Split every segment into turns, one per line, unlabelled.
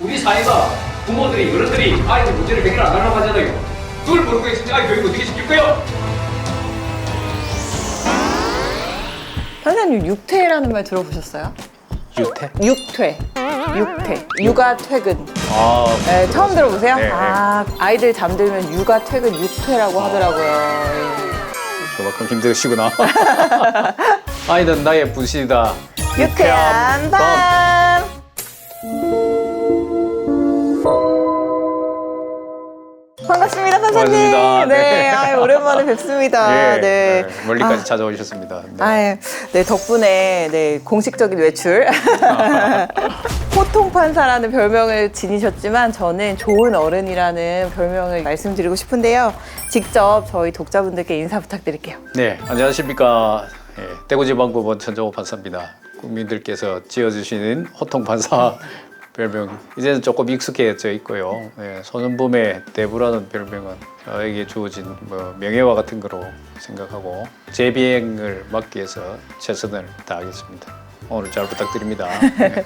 우리 사회가 부모들이 어른들이 아이들 문제를 해결 안 하려고 하잖아요. 그걸 모르고 진짜 아이 교육 어떻게 시킬 거예요?
선생님 육퇴라는 말 들어보셨어요?
유태?
육퇴. 육아 퇴근.
아,
네, 처음 들어보세요?
네,
아, 아이들 잠들면 육아 퇴근 육퇴라고 하더라고요.
그만큼 힘드시구나. 아이는 나의 부시다.
유쾌한 밤. 반갑습니다, 판사님.
반갑습니다.
네,
네.
아유, 오랜만에 뵙습니다.
예,
네.
멀리까지
아,
찾아오셨습니다. 네.
아유, 네, 덕분에 네, 공식적인 외출. 호통판사라는 별명을 지니셨지만 저는 좋은 어른이라는 별명을 말씀드리고 싶은데요. 직접 저희 독자분들께 인사 부탁드릴게요.
네, 안녕하십니까. 예, 대구지방법원 천정호 판사입니다. 국민들께서 지어주시는 호통판사 별명 이제는 조금 익숙해져 있고요. 예, 소년범의 대부라는 별명은 저에게 주어진 명예와 같은 거로 생각하고 제 비행을 막기 위해서 최선을 다하겠습니다. 오늘 잘 부탁드립니다. 네.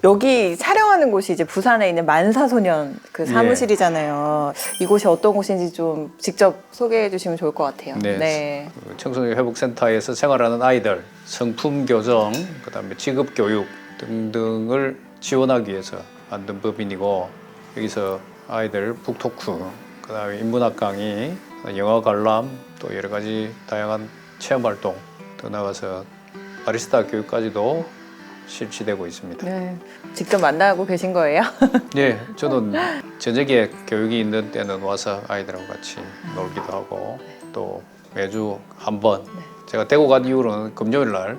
여기 촬영하는 곳이 이제 부산에 있는 만사소년 그 사무실이잖아요. 이곳이 어떤 곳인지 좀 직접 소개해 주시면 좋을 것 같아요.
네. 그 청소년 회복센터에서 생활하는 아이들 성품 교정, 그다음에 직업 교육 등등을 지원하기 위해서 만든 법인이고 여기서 아이들 북토크, 그다음에 인문학 강의, 영화 관람, 또 여러 가지 다양한 체험 활동 더 나가서 바리스타 교육까지도 실시되고 있습니다.
네. 직접 만나고 계신 거예요?
네, 저는 저녁에 교육이 있는 때는 와서 아이들하고 같이 놀기도 하고 또 매주 한 번 제가 대구 간 이후로는 금요일 날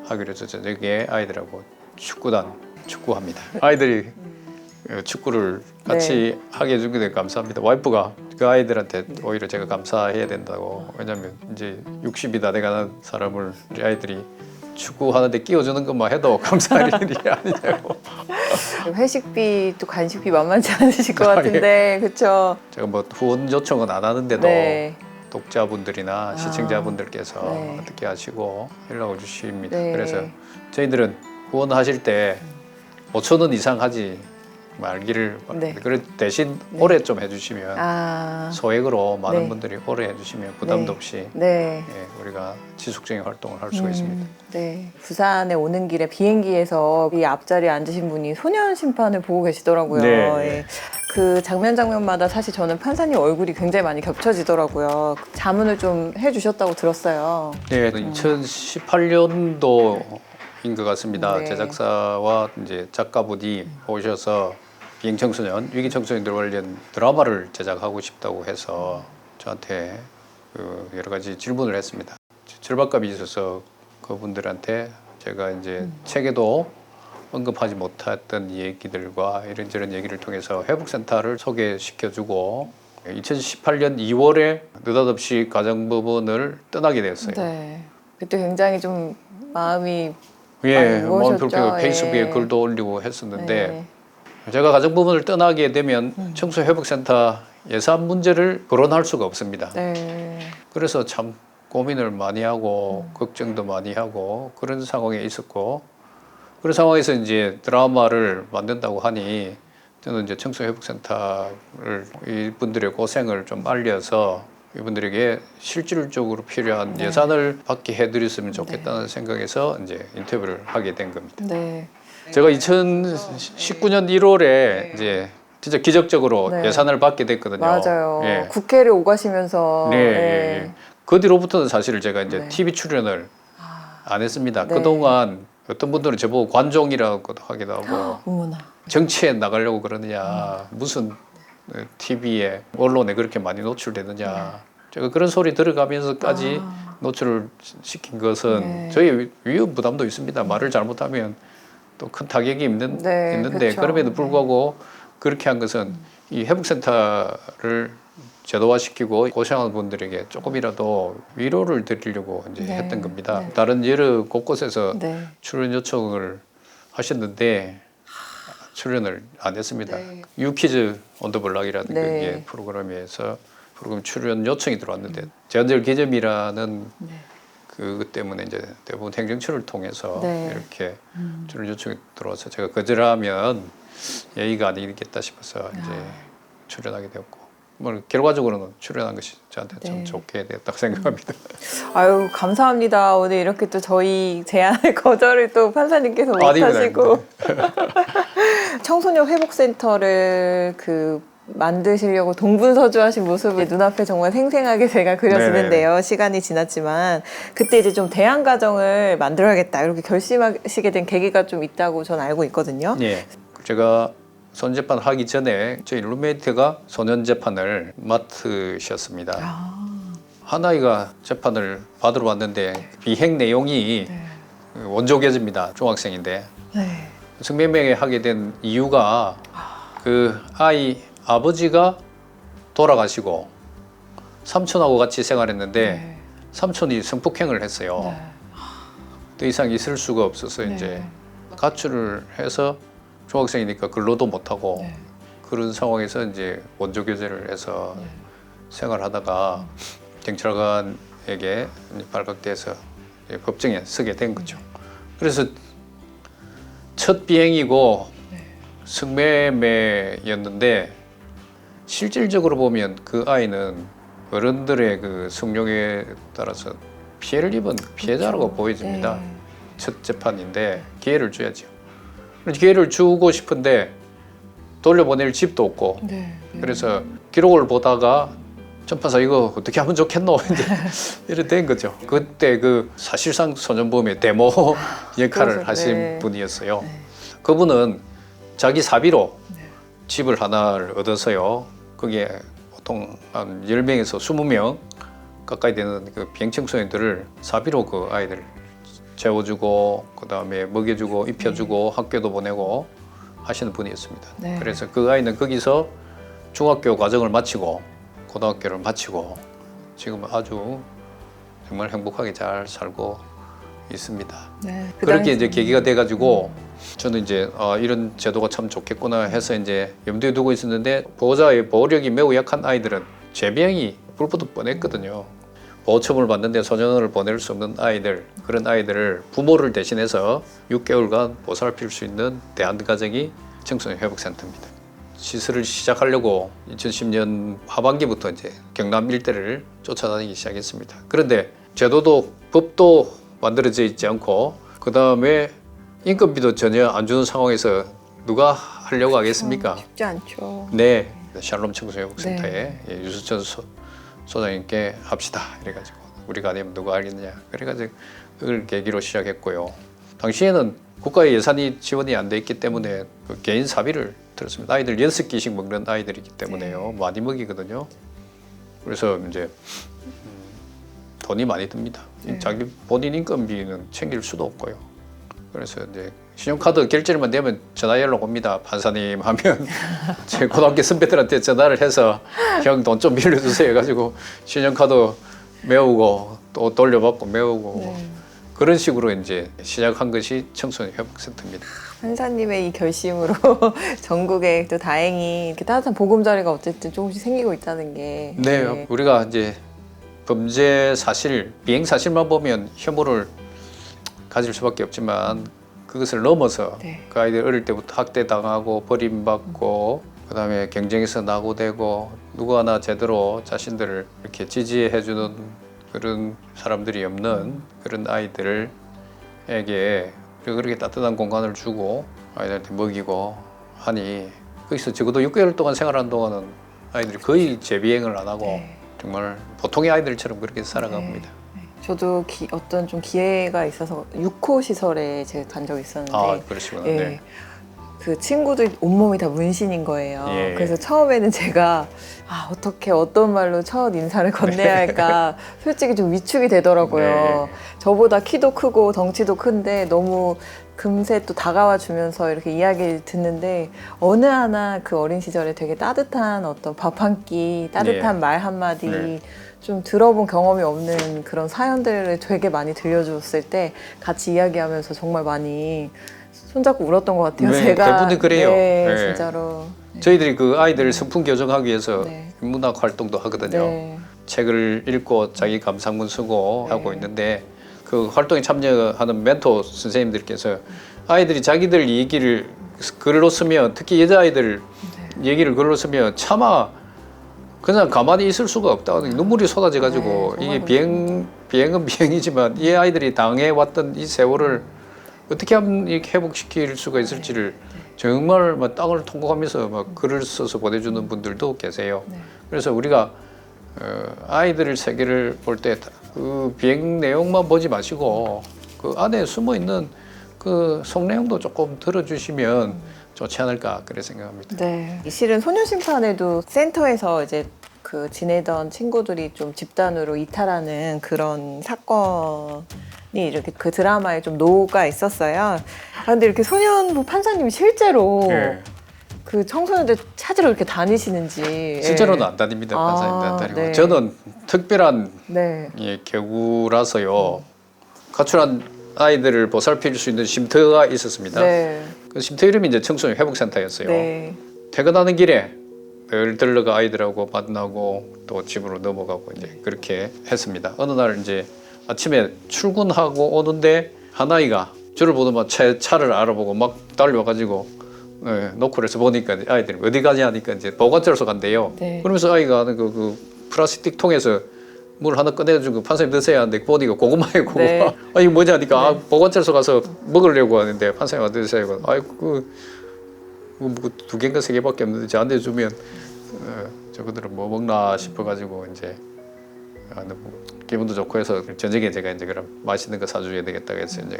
하기로 해서 저녁에 아이들하고 축구합니다. 아이들이 축구를 같이 하게 해준 게 감사합니다. 와이프가 그 아이들한테 오히려 제가 감사해야 된다고. 왜냐면 이제 60이 다 돼가는 사람을 우리 아이들이 축구하는데 끼워주는 것만 해도 감사할 일이 아니냐고.
회식비 또 간식비 만만치 않으실 것 같은데 그렇죠?
제가 뭐 후원 요청은 안 하는데도
네.
독자분들이나 시청자분들께서
네.
어떻게 하시고 연락을 주십니다.
네.
그래서 저희들은 후원하실 때 5천 원 이상 하지 말기를
네.
그럴 대신 오래 좀 해주시면
아,
소액으로 많은
네.
분들이 오래 해주시면 부담도
네.
없이
네.
예, 우리가 지속적인 활동을 할 수가 있습니다.
네. 부산에 오는 길에 비행기에서 이 앞자리에 앉으신 분이 소년 심판을 보고 계시더라고요.
네.
예. 그 장면마다 사실 저는 판사님 얼굴이 굉장히 많이 겹쳐지더라고요. 자문을 좀 해주셨다고 들었어요.
네, 2018년도인 것 같습니다.
네.
제작사와 이제 작가분이 오셔서 비행청소년, 위기청소년들 관련 드라마를 제작하고 싶다고 해서 저한테 그 여러 가지 질문을 했습니다. 절박감이 있어서 그분들한테 제가 이제 책에도 언급하지 못했던 얘기들과 이런저런 얘기를 통해서 회복센터를 소개시켜주고 2018년 2월에 느닷없이 가정법원을 떠나게 됐어요.
네. 그때 굉장히 좀 마음이
예,
많이
마음
무거우셨죠?
불편해서 페이스북에
예.
글도 올리고 했었는데
네.
제가 가정법원을 떠나게 되면 청소회복센터 예산 문제를 거론할 수가 없습니다.
네.
그래서 참 고민을 많이 하고 걱정도 많이 하고 그런 상황에 있었고 그런 상황에서 이제 드라마를 만든다고 하니 저는 이제 청소회복센터를 이분들의 고생을 좀 알려서 이분들에게 실질적으로 필요한 예산을 받게 해드렸으면 좋겠다는 생각에서 이제 인터뷰를 하게 된 겁니다.
네.
제가 2019년 1월에 이제 진짜 기적적으로
네.
예산을 받게 됐거든요.
맞아요.
예.
국회를 오가시면서
네, 예. 그 뒤로부터는 사실 제가 이제
네.
TV 출연을 안 했습니다.
네.
그동안 어떤 분들은 저보고 관종이라고도 하기도 하고
어머나.
정치에 나가려고 그러느냐 무슨 TV에 언론에 그렇게 많이 노출되느냐 제가 그런 소리 들어가면서까지 노출을 시킨 것은
네.
저희 위험 부담도 있습니다. 말을 잘못하면 또 큰 타격이
네,
있는데
그렇죠.
그럼에도 불구하고 그렇게 한 것은 이 회복센터를 제도화시키고 고생하는 분들에게 조금이라도 위로를 드리려고 이제
네.
했던 겁니다.
네.
다른 여러 곳곳에서
네.
출연 요청을 하셨는데 출연을 안 했습니다.
네.
유퀴즈 온 더 블락이라는
네.
게 프로그램에서 프로그램 출연 요청이 들어왔는데 제한적 개점이라는
네.
그것 때문에 이제 대부분 행정처를 통해서
네.
이렇게 출연 요청이 들어와서 제가 거절하면 예의가 아니겠다 싶어서 이제 출연하게 되었고, 뭐 결과적으로는 출연한 것이 저한테 참
네.
좋게 됐다고 생각합니다.
아유 감사합니다. 오늘 이렇게 또 저희 제안의 거절을 또 판사님께서 못하시고 청소년 회복센터를 만드시려고 동분서주하신 모습이 눈앞에 정말 생생하게 제가 그려지는데요. 시간이 지났지만 그때 이제 좀 대안 가정을 만들어야겠다 이렇게 결심하시게 된 계기가 좀 있다고 전 알고 있거든요.
예, 제가 소년재판 하기 전에 저희 룸메이트가 소년재판을 맡으셨습니다. 한 아이가 재판을 받으러 왔는데 비행 내용이 원조교제입니다. 중학생인데
네.
성매매 하게 된 이유가 그 아이 아버지가 돌아가시고 삼촌하고 같이 생활했는데 삼촌이 성폭행을 했어요. 더 이상 있을 수가 없어서 이제 가출을 해서 중학생이니까 근로도 못하고 그런 상황에서 이제 원조교제를 해서 생활하다가 경찰관에게 발각돼서 법정에 서게 된 거죠. 그래서 첫 비행이고 성매매였는데 실질적으로 보면 그 아이는 어른들의 그 성욕에 따라서 피해를 입은 피해자라고 보여집니다. 첫 재판인데 기회를 줘야죠. 기회를 주고 싶은데 돌려보낼 집도 없고 그래서 기록을 보다가 전판사 이거 어떻게 하면 좋겠노 이제 이래 된 거죠. 그때 그 사실상 소년범의 데모 역할을 하신 분이었어요. 그분은 자기 사비로 집을 하나를 얻어서요. 그게 보통 한 10명에서 20명 가까이 되는 그 비행청소년들을 사비로 그 아이들 재워주고 그다음에 먹여주고 입혀주고 학교도 보내고 하시는 분이었습니다. 그래서 그 아이는 거기서 중학교 과정을 마치고 고등학교를 마치고 지금 아주 정말 행복하게 잘 살고 있습니다. 그렇게 이제 계기가 돼가지고 저는 이제 이런 제도가 참 좋겠구나 해서 이제 염두에 두고 있었는데 보호자의 보호력이 매우 약한 아이들은 재비행이 불보듯 뻔했거든요. 보호처분을 받는데 소년원을 보낼 수 없는 아이들, 그런 아이들을 부모를 대신해서 6개월간 보살필 수 있는 대안가정이 청소년 회복센터입니다. 시설을 시작하려고 2010년 하반기부터 이제 경남 일대를 쫓아다니기 시작했습니다. 그런데 제도도 법도 만들어져 있지 않고 그 다음에 인건비도 전혀 안 주는 상황에서 누가 하려고 하겠습니까?
쉽지 않죠.
네, 샬롬 청소년회복센터에 유수천 소장님께 합시다 이래가지고 우리가 아니면 누가 알겠냐 그래가지고 그걸 계기로 시작했고요. 당시에는 국가의 예산이 지원이 안 돼 있기 때문에 그 개인 사비를 들었습니다. 아이들 6끼씩 먹는 아이들이기 때문에요. 많이 먹이거든요. 그래서 이제 돈이 많이 듭니다. 자기 본인 인건비는 챙길 수도 없고요. 그래서 이제 신용카드 결제만 되면 전화 연락 옵니다. 판사님 하면 제 고등학교 선배들한테 전화를 해서 형 돈 좀 빌려주세요 해가지고 신용카드 메우고 또 돌려받고 메우고 그런 식으로 이제 시작한 것이 청소년 회복센터입니다.
판사님의 이 결심으로 전국에 또 다행히 이렇게 따뜻한 보금자리가 어쨌든 조금씩 생기고 있다는 게.
네, 우리가 이제 범죄 사실, 비행 사실만 보면 혐오를 가질 수밖에 없지만 그것을 넘어서 그 아이들 어릴 때부터 학대당하고 버림받고 그다음에 경쟁에서 낙오되고 누구 하나 제대로 자신들을 이렇게 지지해주는 그런 사람들이 없는 그런 아이들에게 그렇게 따뜻한 공간을 주고 아이들한테 먹이고 하니 거기서 적어도 6개월 동안 생활하는 동안은 아이들이 거의 재비행을 안 하고 정말 보통의 아이들처럼 그렇게 살아갑니다.
저도 어떤 좀 기회가 있어서 6호 시설에 제가 간 적이 있었는데
그러시구나.
네. 그 친구들 온몸이 다 문신인 거예요. 그래서 처음에는 제가 어떻게 어떤 말로 첫 인사를 건네야 할까 솔직히 좀 위축이 되더라고요. 저보다 키도 크고 덩치도 큰데 너무 금세 또 다가와 주면서 이렇게 이야기를 듣는데 어느 하나 그 어린 시절에 되게 따뜻한 어떤 밥 한 끼, 따뜻한 말 한마디 좀 들어본 경험이 없는 그런 사연들을 되게 많이 들려줬을 때 같이 이야기하면서 정말 많이 손잡고 울었던 것 같아요. 제가
대부분 그래요.
진짜로.
저희들이 그 아이들을 성품 교정하기 위해서 문학 활동도 하거든요. 책을 읽고 자기 감상문 쓰고 하고 있는데 그 활동에 참여하는 멘토 선생님들께서 아이들이 자기들 얘기를 글로 쓰면 특히 여자아이들 얘기를 글로 쓰면 차마 그냥 가만히 있을 수가 없다. 눈물이 쏟아져 가지고 이게 비행은 비행이지만 이 아이들이 당해왔던 이 세월을 어떻게 하면 이렇게 회복시킬 수가 있을지를 정말 막 땅을 통곡하면서 막 글을 써서 보내주는 분들도 계세요. 그래서 우리가 아이들 세계를 볼 때 그 비행 내용만 보지 마시고 그 안에 숨어 있는 그 속 내용도 조금 들어주시면 좋지 않을까 그렇게 생각합니다.
네. 실은 소년 심판에도 센터에서 이제 그 지내던 친구들이 좀 집단으로 이탈하는 그런 사건이 이렇게 그 드라마에 좀 녹아 있었어요. 아, 근데 이렇게 소년부 판사님이 실제로
네.
그 청소년들 찾으러 이렇게 다니시는지.
실제로는 안 다닙니다.
아,
판사님들 안 다니고
네.
저는 특별한
네.
경우라서요. 가출한 아이들을 보살필 수 있는 쉼터가 있었습니다.
네.
그 쉼터 이름이 이제 청소년 회복센터였어요.
네.
퇴근하는 길에 늘 들러가 아이들하고 만나고 또 집으로 넘어가고 이제 그렇게 했습니다. 어느 날 이제 아침에 출근하고 오는데 한 아이가 저를 보더만 차를 알아보고 막 달려와가지고 노크를 보니까 아이들이 어디 가냐 하니까 이제 보관소로 간대요.
네.
그러면서 아이가 그 플라스틱 통에서 물 하나 꺼내주고 판사님 드세요 하는데 보니까 고구마예요, 고구마.
네.
아 이거 뭐지 하니까
네.
아, 보관소로 가서 먹으려고 하는데 판사님 드세요. 아이고 뭐 두 개인가 세 개밖에 없는데 저한테 주면 저분들은 뭐 먹나 싶어가지고 이제 너무 기분도 좋고 해서 저녁에 제가 이제 그럼 맛있는 거 사줘야 되겠다 해서 이제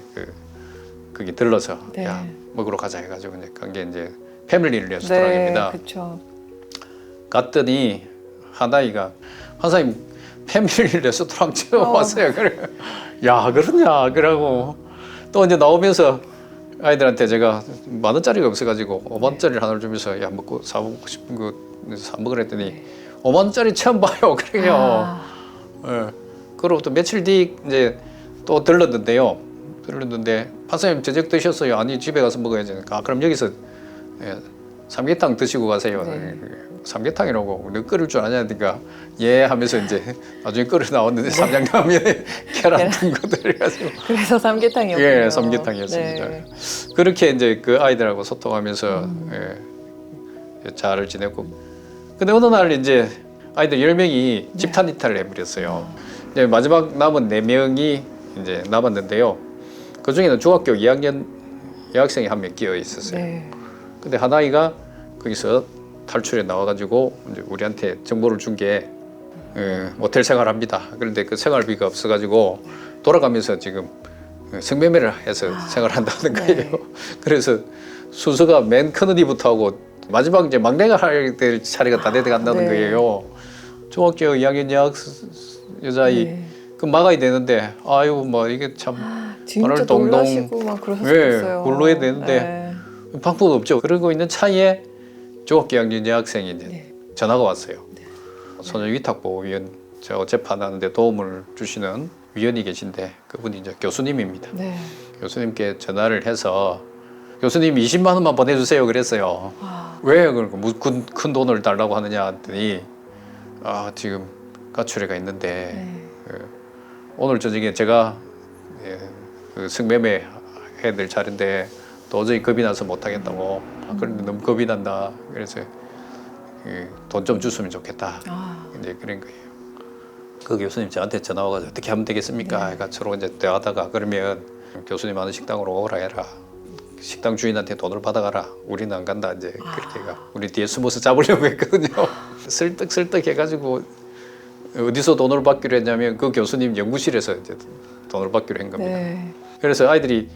거기 들러서
네.
야 먹으러 가자 해가지고 이제 간 게 이제 패밀리 레스토랑입니다.
네, 그렇죠.
갔더니 한 아이가 판사님 패밀리 레스토랑 처음 왔어요. 그래 야 그러냐 그러고 또 이제 나오면서 아이들한테 제가 10,000원짜리가 없어가지고 50,000원짜리를 하나를 주면서 야 먹고 사먹고 싶은 거 사 먹으라 했더니 50,000원짜리 처음 봐요. 그래요. 예. 그리고 또 며칠 뒤 이제 또 들렀는데요. 판사님 저녁 드셨어요? 아니 집에 가서 먹어야지. 아 그럼 여기서 삼계탕 드시고 가세요.
네.
삼계탕이라고 너 끓일 줄 아냐니까 예 하면서 이제 나중에 끓여 나왔는데 삼장라면에 계란 든 것들 해가지고
그래서 삼계탕이었군요.
예 삼계탕이었습니다.
네.
그렇게 이제 그 아이들하고 소통하면서 잘 지냈고 근데 어느 날 이제 아이들 10명이 집단 이탈을 해버렸어요. 이제 마지막 남은 4명이 이제 남았는데요. 그 중에는 중학교 2학년 여학생이 한 명 끼어 있었어요.
네.
근데 한 아이가 거기서 탈출해 나와가지고 이제 우리한테 정보를 준 게 모텔 생활합니다. 그런데 그 생활비가 없어가지고 돌아가면서 지금 성매매를 해서 생활한다는 거예요.
네.
그래서 순서가 맨 큰언니부터 하고 마지막 이제 막내가 할 때 차례가 다 돼간다는
네.
거예요. 중학교 2학년 여자아이
네.
그 막아야 되는데 아유 뭐 이게 참
진짜
오늘 동동-
놀라시고 막 그러셨어요.
굴러야 되는데 방법 없죠. 그러고 있는 차에 중학교 2학년 여학생이 이제 전화가 왔어요. 소년 위탁보호위원 제가 재판하는데 도움을 주시는 위원이 계신데 그분이 이제 교수님입니다.
네.
교수님께 전화를 해서 교수님 20만 원만 보내주세요 그랬어요. 왜 그러고 큰 돈을 달라고 하느냐 했더니 아 지금 가출애가 있는데 오늘 저녁에 제가 그 성매매 해야 될 차례인데 도저히 겁이 나서 못하겠다고 그런데 너무 겁이 난다 그래서 돈 좀 줬으면 좋겠다 이제 그런 거예요. 그 교수님 저한테 전화 와가지고 어떻게 하면 되겠습니까? 그러니까 서로 이제 대화하다가 그러면 교수님 하는 식당으로 오라 해라. 식당 주인한테 돈을 받아가라. 우리는 안 간다. 이제 그렇게 가. 우리 뒤에 숨어서 잡으려고 했거든요. 슬떡슬떡 해가지고 어디서 돈을 받기로 했냐면 그 교수님 연구실에서 이제 돈을 받기로 한 겁니다.
네.
그래서 아이들이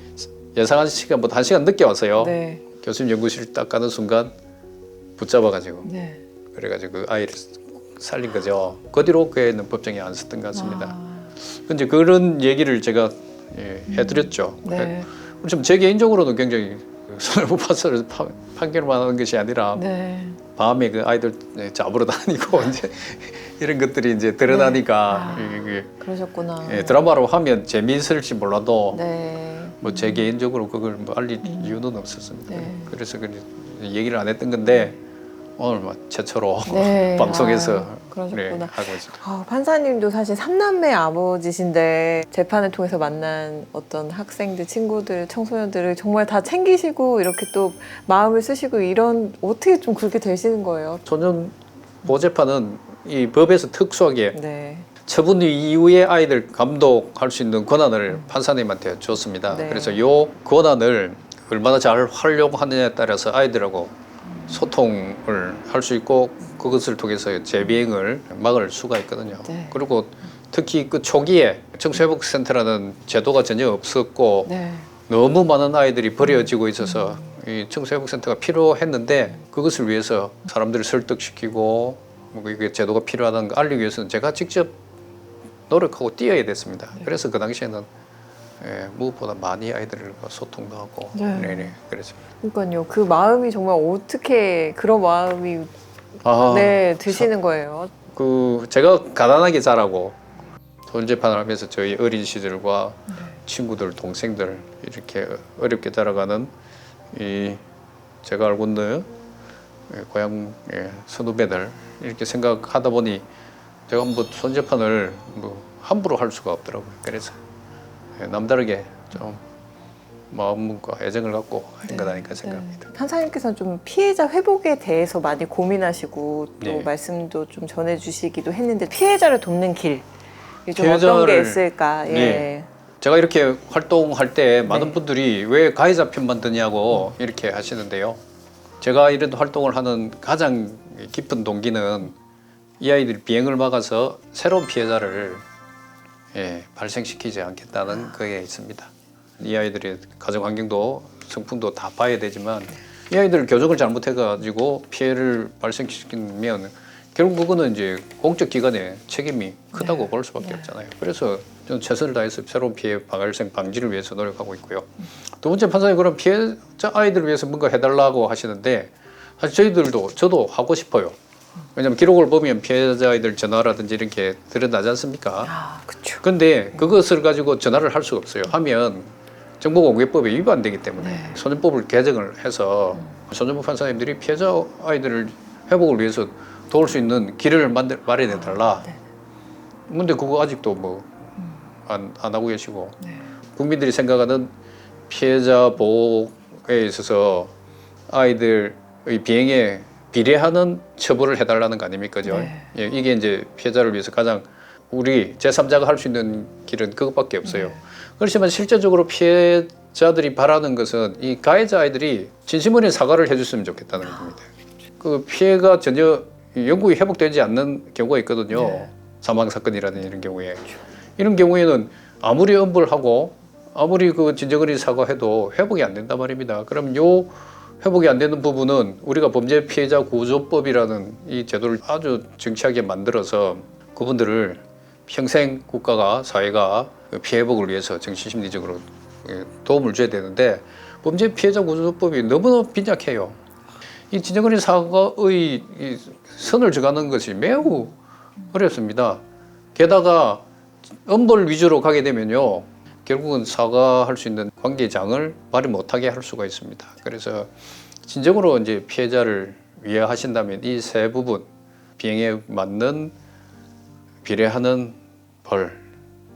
예상한 시간보다 1시간 늦게 왔어요.
네.
교수님 연구실 딱 가는 순간 붙잡아가지고
네.
그래가지고 그 아이를 살린 거죠. 그 뒤로 교회는 법정에 안 섰던 것 같습니다. 근데 그런 얘기를 제가 해드렸죠.
네.
좀 제 개인적으로는 굉장히 손을 못 봐서 판결만 하는 것이 아니라
네.
밤에 그 아이들 잡으러 다니고 이제 이런 것들이 이제 드러나니까 이게
그러셨구나.
드라마로 하면 재미있을지 몰라도
네.
뭐 제 개인적으로 그걸 뭐 알릴 이유는 없었습니다.
네.
그래서 그 얘기를 안 했던 건데 오늘 최초로
네.
방송에서
그러셨구나.
네, 하고 있습니다.
판사님도 사실 3남매 아버지신데 재판을 통해서 만난 어떤 학생들, 친구들, 청소년들을 정말 다 챙기시고 이렇게 또 마음을 쓰시고 이런 어떻게 좀 그렇게 되시는 거예요?
소년 보호재판은 이 법에서 특수하게
네.
처분 이후에 아이들 감독할 수 있는 권한을 판사님한테 줬습니다.
네.
그래서 이 권한을 얼마나 잘 활용하느냐에 따라서 아이들하고 소통을 할 수 있고 그것을 통해서 재비행을 막을 수가 있거든요.
네.
그리고 특히 그 초기에 청소회복센터라는 제도가 전혀 없었고
네.
너무 많은 아이들이 버려지고 있어서 이 청소회복센터가 필요했는데 그것을 위해서 사람들을 설득시키고 뭐 이게 제도가 필요하다는 걸 알리기 위해서는 제가 직접 노력하고 뛰어야 됐습니다. 그래서 그 당시에는 무엇보다 많이 아이들과 소통도 하고 네네 그랬습니다.
그러니까요. 그 마음이 정말 어떻게 그런 마음이 네 드시는 거예요?
그 제가 가난하게 자라고 소년재판을 하면서 저희 어린 시절과 친구들, 동생들 이렇게 어렵게 자라가는 이 제가 알고 있는 고향 선후배들 이렇게 생각하다 보니 제가 한번 소년재판을 뭐 함부로 할 수가 없더라고요. 그래서 남다르게 좀 마음과 애정을 갖고 한 것 아닐까 생각합니다.
판사님께서는 좀 피해자 회복에 대해서 많이 고민하시고 또
네.
말씀도 좀 전해주시기도 했는데 피해자를 돕는 길 좀 어떤 게 있을까? 예.
네. 제가 이렇게 활동할 때 많은 분들이 왜 가해자 편만 드냐고 이렇게 하시는데요. 제가 이런 활동을 하는 가장 깊은 동기는 이 아이들이 비행을 막아서 새로운 피해자를 발생시키지 않겠다는 그게 있습니다. 이 아이들의 가정 환경도 성품도 다 봐야 되지만 이 아이들 교정을 잘못해가지고 피해를 발생시키면 결국 그거는 이제 공적 기관의 책임이 크다고 볼 수밖에 없잖아요. 그래서 저는 최선을 다해서 새로운 피해 발생 방지를 위해서 노력하고 있고요. 두 번째 판사님 그럼 피해자 아이들을 위해서 뭔가 해달라고 하시는데 사실 저도 하고 싶어요. 왜냐하면 기록을 보면 피해자 아이들 전화라든지 이렇게 드러나지 않습니까?
그렇죠.
근데 그것을 가지고 전화를 할 수가 없어요. 하면 정보공개법에 위반되기 때문에 소년법을 개정을 해서 소년법 판사님들이 피해자 아이들을 회복을 위해서 도울 수 있는 길을 마련해 달라. 근데 그거 아직도 뭐 안 하고 계시고 국민들이 생각하는 피해자 보호에 있어서 아이들의 비행에 비례하는 처벌을 해달라는 거 아닙니까? 이게 이제 피해자를 위해서 가장 우리 제3자가 할 수 있는 길은 그것밖에 없어요. 그렇지만 실제적으로 피해자들이 바라는 것은 이 가해자 아이들이 진심 어린 사과를 해줬으면 좋겠다는 겁니다. 그 피해가 전혀 영구히 회복되지 않는 경우가 있거든요. 사망 사건이라는 이런 경우에. 이런 경우에는 아무리 엄벌하고 아무리 그 진정 어린 사과해도 회복이 안 된단 말입니다. 그럼 요 회복이 안 되는 부분은 우리가 범죄 피해자 구조법이라는 이 제도를 아주 정치하게 만들어서 그분들을 평생 국가가 사회가 피해 회복을 위해서 정신심리적으로 도움을 줘야 되는데 범죄 피해자 구조법이 너무나 빈약해요. 이 진정 어린 사과의 선을 정하는 것이 매우 어렵습니다. 게다가 엄벌 위주로 가게 되면요. 결국은 사과할 수 있는 관계장을 발휘 못하게 할 수가 있습니다. 그래서 진정으로 이제 피해자를 위해하신다면 이 세 부분 비행에 맞는 비례하는 벌,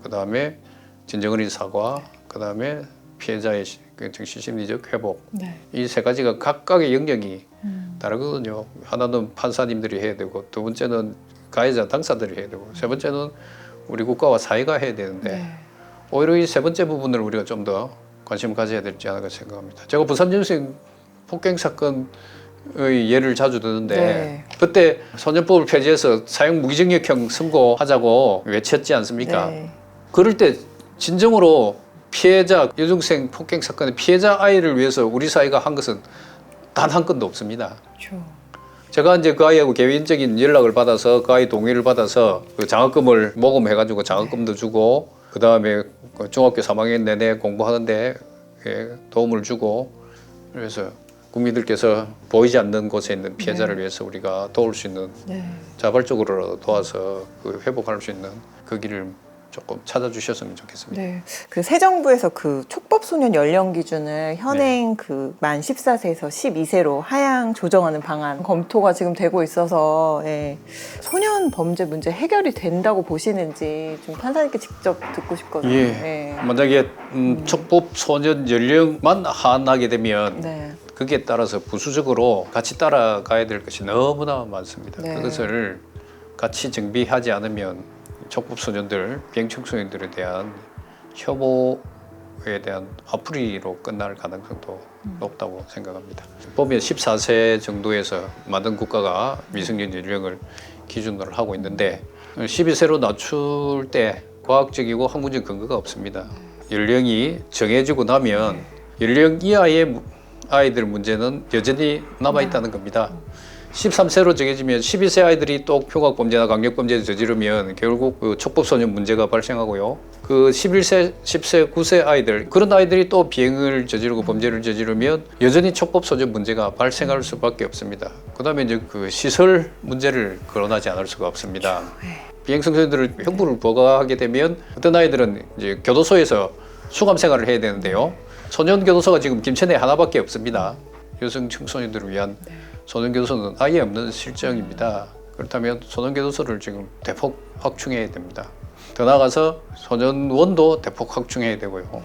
그 다음에 진정 어린 사과, 그 다음에 피해자의 정신심리적 회복 이 세 가지가 각각의 영역이 다르거든요. 하나는 판사님들이 해야 되고 두 번째는 가해자 당사들이 해야 되고 세 번째는 우리 국가와 사회가 해야 되는데 오히려 이 세 번째 부분을 우리가 좀 더 관심을 가져야 되지 않을까 생각합니다. 제가 부산 여중 폭행 사건의 예를 자주 드는데 그때 소년법을 폐지해서 사형 무기징역형 선고하자고 외쳤지 않습니까? 그럴 때 진정으로 피해자 여중생 폭행 사건의 피해자 아이를 위해서 우리 사회가 한 것은 단 한 건도 없습니다. 제가 이제 그 아이하고 개인적인 연락을 받아서 그 아이 동의를 받아서 그 장학금을 모금해가지고 장학금도 주고 그 다음에 중학교 3학년 내내 공부하는데 도움을 주고 그래서 국민들께서 보이지 않는 곳에 있는 피해자를 위해서 우리가 도울 수 있는 자발적으로 도와서 그 회복할 수 있는 그 길을 조금 찾아주셨으면 좋겠습니다.
네. 그 새 정부에서 그 촉법 소년 연령 기준을 현행 그 만 14세에서 12세로 하향 조정하는 방안 검토가 지금 되고 있어서 예. 소년 범죄 문제 해결이 된다고 보시는지 좀 판사님께 직접 듣고 싶거든요.
예. 만약에 촉법 소년 연령만 하한하게 되면
네.
거기에 따라서 부수적으로 같이 따라가야 될 것이 너무나 많습니다.
네.
그것을 같이 정비하지 않으면 촉법 소년들, 비행 청소년들에 대한 혐오에 대한 화풀이로 끝날 가능성도 높다고 생각합니다. 보면 14세 정도에서 많은 국가가 미성년 연령을 기준으로 하고 있는데 12세로 낮출 때 과학적이고 학문적 근거가 없습니다. 연령이 정해지고 나면 연령 이하의 아이들 문제는 여전히 남아있다는 겁니다. 13세로 정해지면 12세 아이들이 또 표각범죄나 강력범죄를 저지르면 결국 그 촉법소년 문제가 발생하고요. 그 11세, 10세, 9세 아이들 그런 아이들이 또 비행을 저지르고 범죄를 저지르면 여전히 촉법소년 문제가 발생할 수밖에 없습니다. 그다음에 이제 그 시설 문제를 거론하지 않을 수가 없습니다. 비행 청소년들을 형부를 부과하게 되면 어떤 아이들은 이제 교도소에서 수감 생활을 해야 되는데요. 소년 교도소가 지금 김천에 하나밖에 없습니다. 여성 청소년들을 위한 소년 교도소는 아예 없는 실정입니다. 그렇다면 소년 교도소를 지금 대폭 확충해야 됩니다. 더 나아가서 소년원도 대폭 확충해야 되고요.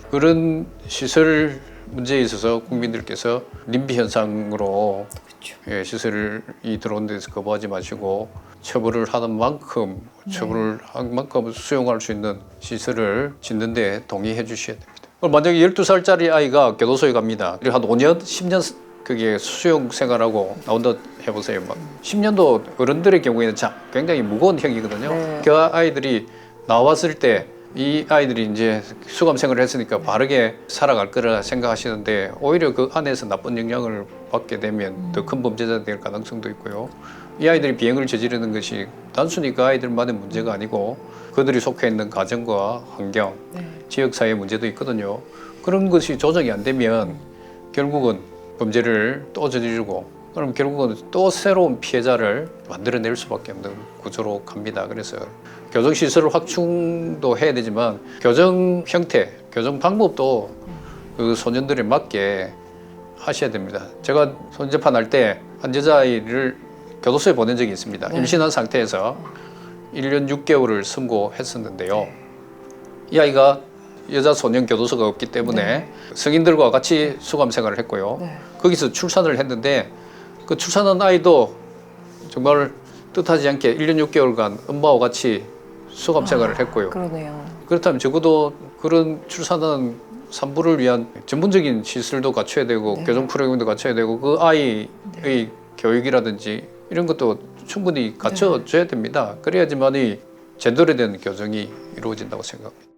그런 시설 문제에 있어서 국민들께서 님비 현상으로 예, 시설이 들어온 데서 거부하지 마시고 처벌을 하는 만큼 처벌을 한 만큼 수용할 수 있는 시설을 짓는 데 동의해 주셔야 됩니다. 만약에 12살짜리 아이가 교도소에 갑니다. 한 5년, 10년 그게 수용 생활하고 나온다 해보세요. 막 10년도 어른들의 경우에는 굉장히 무거운 형이거든요.
네.
그 아이들이 나왔을 때 이 아이들이 이제 수감 생활을 했으니까 바르게 살아갈 거라 생각하시는데 오히려 그 안에서 나쁜 영향을 받게 되면 더 큰 범죄자가 될 가능성도 있고요. 이 아이들이 비행을 저지르는 것이 단순히 그 아이들만의 문제가 아니고 그들이 속해 있는 가정과 환경, 지역사회 문제도 있거든요. 그런 것이 조정이 안 되면 결국은 범죄를 또 저지르고 그럼 결국은 또 새로운 피해자를 만들어낼 수밖에 없는 구조로 갑니다. 그래서 교정시설 확충도 해야 되지만 교정 형태, 교정 방법도 그 소년들에 맞게 하셔야 됩니다. 제가 손재판할 때 한 여자아이를 교도소에 보낸 적이 있습니다. 임신한 상태에서 1년 6개월을 선고했었는데요. 이 아이가 여자 소년 교도소가 없기 때문에 성인들과 같이 수감 생활을 했고요. 거기서 출산을 했는데 그 출산한 아이도 정말 뜻하지 않게 1년 6개월간 엄마와 같이 수감 생활을 했고요.
그러네요.
그렇다면 적어도 그런 출산한 산부를 위한 전문적인 시설도 갖춰야 되고 교정 프로그램도 갖춰야 되고 그 아이의 교육이라든지 이런 것도 충분히 갖춰줘야 됩니다. 그래야지만이 제대로 된 교정이 이루어진다고 생각합니다.